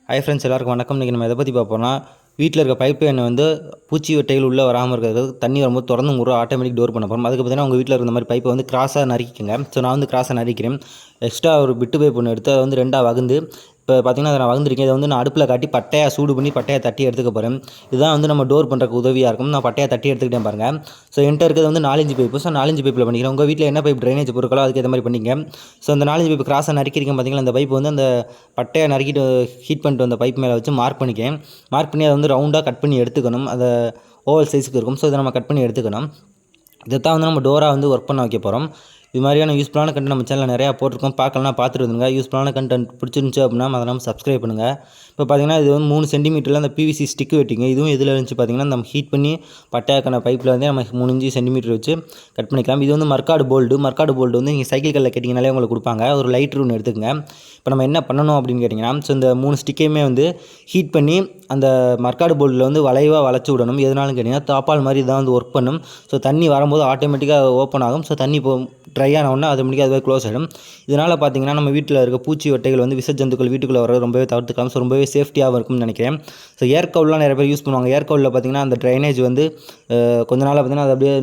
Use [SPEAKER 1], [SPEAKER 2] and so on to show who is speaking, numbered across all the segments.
[SPEAKER 1] Hi friends, எல்லாருக்கும் வணக்கம். இன்றைக்கி நம்ம எதை பற்றி பார்ப்போம்னா, வீட்டில் இருக்க பைப் லைனை வந்து பூச்சி வெட்டைகள் உள்ளே வராமல் இருக்கிறது தண்ணி வரும்போது திறந்து மூட ஆட்டோமேட்டிக் டோர் பண்ண போகிறோம். அதுக்கு பார்த்தீங்கன்னா உங்கள் வீட்டில் இருந்த மாதிரி பைப்பை வந்து கிராஸாக நறுக்கிக்கங்க. ஸோ நான் வந்து கிராஸாக நறுக்கிறேன். எக்ஸ்ட்ரா ஒரு பிட்டு பைப் ஒன்று எடுத்து அதை வந்து ரெண்டாக வகுந்து, இப்போ பார்த்தீங்கன்னா அதை நான் வகுந்துருக்கேன். இதை வந்து நான் அடுப்பில் காட்டி பட்டையாக சூடு பண்ணி பட்டையை தட்டி எடுத்துக்க போகிறேன். இதுதான் வந்து நம்ம டோர் பண்ணுறதுக்கு உதவியாக இருக்கும். நான் பட்டையை தட்டி எடுத்துக்கிட்டேன் பாருங்கள். ஸோ என்கிட்ட இருக்கிறது வந்து 4 பைப்பு. ஸோ 4 பைப்பில் பண்ணிக்கிறேன். உங்கள் வீட்டில் என்ன பைப் ட்ரைனேஜ் பொருட்களோ அதுக்கு ஏற்ற மாதிரி பண்ணிங்க. ஸோ அந்த 4 பைப்பு கிராஸாக நறுக்கிறீங்க பார்த்தீங்களா, அந்த பைப் வந்து அந்த பட்டையை நறுக்கிட்டு ஹீட் பண்ணிட்டு வந்த பைப் மேலே வச்சு மார்க் பண்ணிக்கிறேன். மார்க் பண்ணி அதை வந்து ரவுண்டாக கட் பண்ணி எடுத்துக்கணும். அதை ஓவல் சைஸுக்கு இருக்கும். ஸோ இதை நம்ம கட் பண்ணி எடுத்துக்கணும். இதை தான் வந்து நம்ம டோராக வந்து ஒர்க் பண்ண வைக்க போகிறோம். இது மாதிரியான யூஸ்ஃபுல்லான கண்டென்ட் நம்ம சேனலில் நிறையா போட்டிருக்கோம். பார்க்கலாம், பார்த்துட்டு வந்துங்க. யூஸ்ஃபுல்லான கண்டென்ட் பிடிச்சிருந்துச்சு அப்படின்னா அதை நம்ம சப்ஸ்கிரைப் பண்ணுங்கள். இப்போ பார்த்தீங்கன்னா இது வந்து 3 சென்டிமீட்டரில் அந்த பிவிசி ஸ்டிக்கு வெட்டிங்க. இதுவும் இதில் இருந்துச்சு பார்த்தீங்கன்னா நம்ம ஹீட் பண்ணி பட்டையாக்கான பைப்பில் வந்து நம்ம 3 சென்டிமீட்டர் வச்சு கட் பண்ணிக்கலாம். இது வந்து மர்க்காடு போல்டு வந்து நீங்கள் சைக்கிள் கல்லில் கேட்டிங்கனாலே உங்களுக்கு கொடுப்பாங்க. ஒரு லைட்ரு ஒன்று எடுத்துக்கங்க. இப்போ நம்ம என்ன பண்ணணும் அப்படின்னு கேட்டிங்கன்னா, ஸோ இந்த 3 ஸ்டிக்கையுமே வந்து ஹீட் பண்ணி அந்த மர்க்காடு போல்டில் வந்து வளைவாக வளைச்சி விடணும். எதனாலும் கேட்டிங்கன்னா தாப்பால் மாதிரி தான் வந்து ஒர்க் பண்ணும். ஸோ தண்ணி வரும்போது ஆட்டோமேட்டிக்காக ஓப்பன் ஆகும். ஸோ தண்ணி இப்போ ட்ரை ஆன உடனே ஆட்டோமேட்டிக்காக அதுவே க்ளோஸ் ஆகிடும். இதனால் பார்த்தீங்கன்னா நம்ம வீட்டில் இருக்க பூச்சி வெட்டைகள் வந்து விசஜந்துக்கள் வீட்டுக்குள்ளே வர ரொம்பவே தவிர்த்துக்கலாம். ஸோ ரொம்பவே சேஃப்டியாகவும் இருக்கும்னு நினைக்கிறேன். ஸோ ஏர் கவுல்லாம் நிறைய பேர் யூஸ் பண்ணுவாங்க. ஏர் கவுலில் பார்த்தீங்கன்னா அந்த ட்ரைனேஜ் வந்து கொஞ்ச நாள் பார்த்தீங்கன்னா அது அப்படியே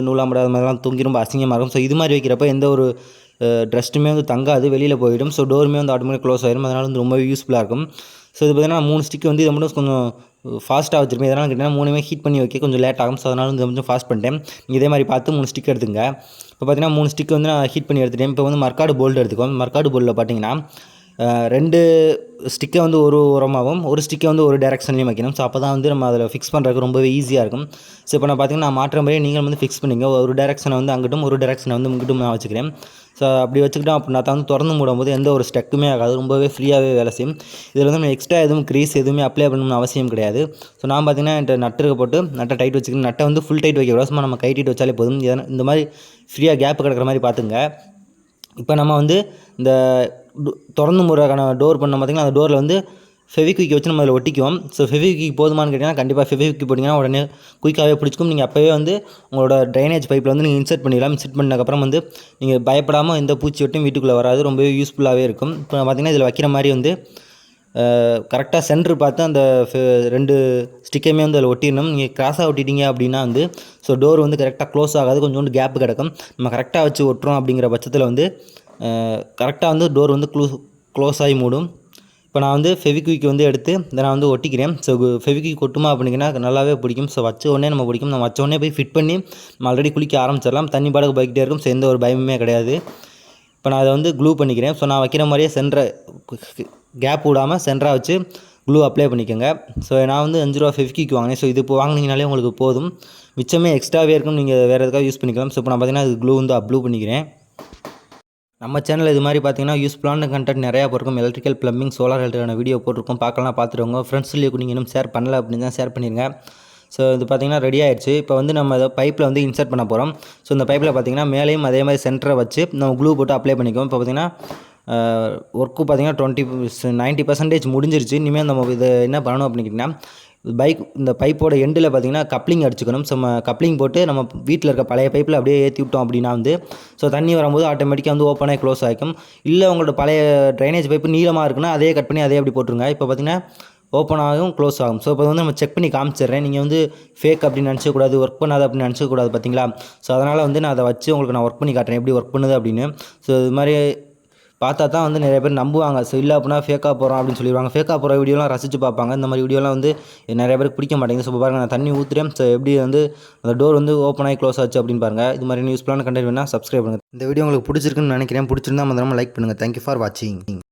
[SPEAKER 1] நூலாம்பட அது மாதிரிலாம் தூங்கி ரொம்ப அசிங்கமாக இருக்கும். ஸோ இது மாதிரி வைக்கிறப்ப எந்த ஒரு ட்ரஸ்ட்டுமே வந்து தங்காது, வெளியில் போயிடும். ஸோ டோருமே வந்து ஆட்டோமேட்டிக் க்ளோஸ் ஆகிடும். அதனால் வந்து ரொம்பவே யூஸ்ஃபுல்லாக இருக்கும். ஸோ இது பார்த்தீங்கன்னா 3 ஸ்டிக் வந்து இதை மட்டும் கொஞ்சம் ஃபாஸ்ட்டாக வச்சுருப்பேன். இதனால் கேட்டிங்கன்னா 3மே ஹீட் பண்ணி வைக்க கொஞ்சம் லேட் ஆகும். ஸோ அதனால் வந்து கொஞ்சம் ஃபாஸ்ட் பண்ணிட்டேன். நீங்கள் இதே மாதிரி பார்த்து 3 ஸ்டிக் எடுத்துங்க. இப்போ பார்த்தீங்கன்னா 3 ஸ்டிக் வந்து நான் ஹீட் பண்ணி எடுத்துட்டேன். இப்போ வந்து மர்க்காடு போல்டு எடுத்துக்கோம். மர்க்காடு போல்டில் பார்த்தீங்கன்னா 2 ஸ்டிக்கை வந்து ஒரு உரமாகவும் ஒரு ஸ்டிக்கை வந்து ஒரு டைரெக்ஷன்லையும் வைக்கணும். ஸோ அப்போ தான் வந்து நம்ம அதில் ஃபிக்ஸ் பண்ணுறதுக்கு ரொம்பவே ஈஸியாக இருக்கும். ஸோ இப்போ நான் பார்த்தீங்கன்னா நான் மாற்ற மாதிரியே நீங்களும் வந்து ஃபிக்ஸ் பண்ணிங்க. ஒரு டைரெக்ஷனை வந்து அங்கிட்டும் ஒரு டைரெக்ஷனை வந்து இங்கிட்டும் நான் வச்சுக்கிறேன். ஸோ அப்படி வச்சுக்கிட்டோம் அப்படின்னா தான் வந்து திறந்து மூடும்போது எந்த ஒரு ஸ்டக்குமே ஆகாது. ரொம்பவே ஃப்ரீயாகவே வேலை செய்யும். இதில் வந்து நம்ம எக்ஸ்ட்ரா எதுவும் க்ரீஸ் எதுவுமே அப்ளை பண்ணணும்னு அவசியம் கிடையாது. ஸோ நான் பார்த்தீங்கன்னா என்கிட்ட நட்டு போட்டு நட்டை டைட் வச்சுக்கிறேன். நட்டை வந்து ஃபுல் டைட் வைக்க சும்மா நம்ம கைட்டிட்டு வச்சாலே போதும். இந்த மாதிரி ஃப்ரீயாக கேப் கிடக்கிற மாதிரி பார்த்துங்க. இப்போ நம்ம வந்து இந்த திறந்து மூடுறதுக்கான டோர் பண்ண பார்த்திங்கன்னா அந்த டோரில் வந்து ஃபெவிக்விக் வச்சு நம்ம அதில் ஒட்டிக்குவோம். ஸோ ஃபெவிக்விக் போதுமானு கேட்டிங்கன்னா கண்டிப்பாக ஃபெவிக்விக் போட்டிங்கன்னா உடனே குயிக்காகவே பிடிச்சிக்கும். நீங்கள் அப்போவே வந்து உங்களோட ட்ரைனேஜ் பைப்பில் வந்து நீங்கள் இன்சர்ட் பண்ணிடலாம். இன்சர்ட் பண்ணதுக்கப்புறம் வந்து நீங்கள் பயப்படாமல் எந்த பூச்சி வெட்டும் வீட்டுக்குள்ளே வராது. ரொம்பவே யூஸ்ஃபுல்லாகவே இருக்கும். இப்போ பார்த்திங்கன்னா இதில் வைக்கிற மாதிரி வந்து கரெக்டாக சென்ட்ரு பார்த்து அந்த 2 ஸ்டிக்கையுமே வந்து அதில் ஒட்டிடணும். நீங்கள் கிராஸாக ஒட்டிட்டீங்க அப்படின்னா வந்து ஸோ டோர் வந்து கரெக்டாக க்ளோஸ் ஆகாது. கொஞ்சோண்டு கேப் கிடக்கும். நம்ம கரெக்டாக வச்சு ஒட்டுறோம் அப்படிங்கிற பட்சத்தில் வந்து கரெக்டாக வந்து டோர் வந்து க்ளோஸ் ஆகி மூடும். இப்போ நான் வந்து ஃபெவிக்விக் வந்து எடுத்து இதை நான் வந்து ஒட்டிக்கிறேன். ஸோ ஃபெவிக்விக் ஒட்டுமா அப்படிங்கன்னா நல்லாவே பிடிக்கும். ஸோ வச்ச உடனே நம்ம பிடிக்கும். நம்ம வச்ச உடனே போய் ஃபிட் பண்ணி நம்ம ஆல்ரெடி குளிக்க ஆரம்பிச்சிடலாம். தண்ணி பாடக்கு போய்கிட்டே இருக்கும். ஸோ எந்த ஒரு பயமுமே கிடையாது. இப்போ நான் அதை வந்து க்ளூ பண்ணிக்கிறேன். ஸோ நான் வைக்கிற மாதிரியே கேப் விடாமல் சென்டராக வச்சு க்ளூ அப்ளை பண்ணிக்கோங்க. ஸோ நான் வந்து 5 ரூபா ஃபெவிக்விக் வாங்கினேன். ஸோ இது இப்போ வாங்கினீங்கனாலே உங்களுக்கு போதும். மிச்சமே எக்ஸ்ட்ராவே இருக்கும். நீங்கள் வேறு எதுக்காக யூஸ் பண்ணிக்கலாம். ஸோ இப்போ நான் பார்த்தீங்கன்னா அது க்ளூ வந்து அப்ளூ பண்ணிக்கிறேன். நம்ம சேனலில் இது மாதிரி பார்த்தீங்கன்னா யூஸ்ஃபுல்லான கண்டென்ட் நிறையா போட்டிருக்கோம். எலக்ட்ரிக்கல், ப்ளம்பிங், சோலார் ரிலேட்டடான வீடியோ போட்டிருக்கோம். பார்க்கலாம், பார்த்துருவோங்க. ஃப்ரெண்ட்ஸ்லேயே நீங்கள் இன்னும் ஷேர் பண்ணல அப்படின்னு தான் ஷேர் பண்ணிடுங்க. ஸோ இது பார்த்திங்கன்னா ரெடி ஆகிடுச்சு. இப்போ வந்து நம்ம அதை பைப்பில் வந்து இன்சர்ட் பண்ண போகிறோம். ஸோ இந்த பைப்பில் பார்த்திங்கன்னா மேலேயும் அதே மாதிரி சென்டரை வச்சு நம்ம க்ளூ போட்டு அப்ளை பண்ணிக்குவோம். இப்போ பார்த்திங்கன்னா ஒர்க்கு பார்த்திங்கன்னா 90% முடிஞ்சிருச்சு. இனிமேல் நம்ம இதை என்ன பண்ணணும் அப்படின்னு கேட்டிங்கன்னா, இந்த பைப்போட எண்டில் பார்த்திங்கன்னா கப்ளிங் அடிச்சுக்கணும். ஸோ நம்ம கப்ளிங் போட்டு நம்ம வீட்டில் இருக்க பழைய பைப்பில் அப்படியே ஏற்றி விட்டோம் அப்படின்னா வந்து ஸோ தண்ணி வரும்போது ஆட்டோமேட்டிக்காக வந்து ஓப்பனாக க்ளோஸ் ஆகிக்கும். இல்லை உங்களோட பழைய ட்ரைனேஜ் பைப்பு நீளமாக இருக்குன்னா அதே கட் பண்ணி அதே அப்படி போட்டுருங்க. இப்போ பார்த்திங்கன்னா ஓப்பன் ஆகும், க்ளோஸ் ஆகும். ஸோ இப்போ வந்து நம்ம செக் பண்ணி காமிச்சிடுறேன். நீங்கள் வந்து ஃபேக் அப்படின்னு நினச்சக்கூடாது, ஒர்க் பண்ணாது அப்படின்னு நினச்சக்கூடாது பார்த்தீங்களா. ஸோ அதனால் வந்து நான் அதை வச்சு உங்களுக்கு நான் ஒர்க் பண்ணி காட்டுறேன் எப்படி ஒர்க் பண்ணுது அப்படின்னு. ஸோ இது மாதிரி பார்த்தா தான் வந்து நிறைய பேர் நம்புவாங்க. ஸோ இல்லை அப்படின்னா ஃபேக்காக போகிறோம் அப்படின்னு சொல்லிடுவாங்க. ஃபேக்காக போகிற வீடியோலாம் ரசித்து பார்ப்பாங்க. இந்த மாதிரி வீடியோலாம் வந்து நிறைய பேருக்கு பிடிக்க மாட்டேங்குது. ஸோ பாருங்கள், நான் தண்ணி ஊற்றுறேன். ஸோ எப்படி வந்து அந்த டோர் வந்து ஓப்பன் ஆகி க்ளோஸ் ஆச்சு அப்படின்னு பாருங்கள். இது மாதிரி யூஸ்ஃபுல்லான கண்டென்ட் வேணால் சப்ஸ்கிரைப் பண்ணுங்கள். இந்த வீடியோ உங்களுக்கு பிடிச்சிருக்குன்னு நினைக்கிறேன். பிடிச்சிருந்தா நம்ம லைக் பண்ணுங்கள். தேங்க்யூ ஃபார் வாட்சிங்.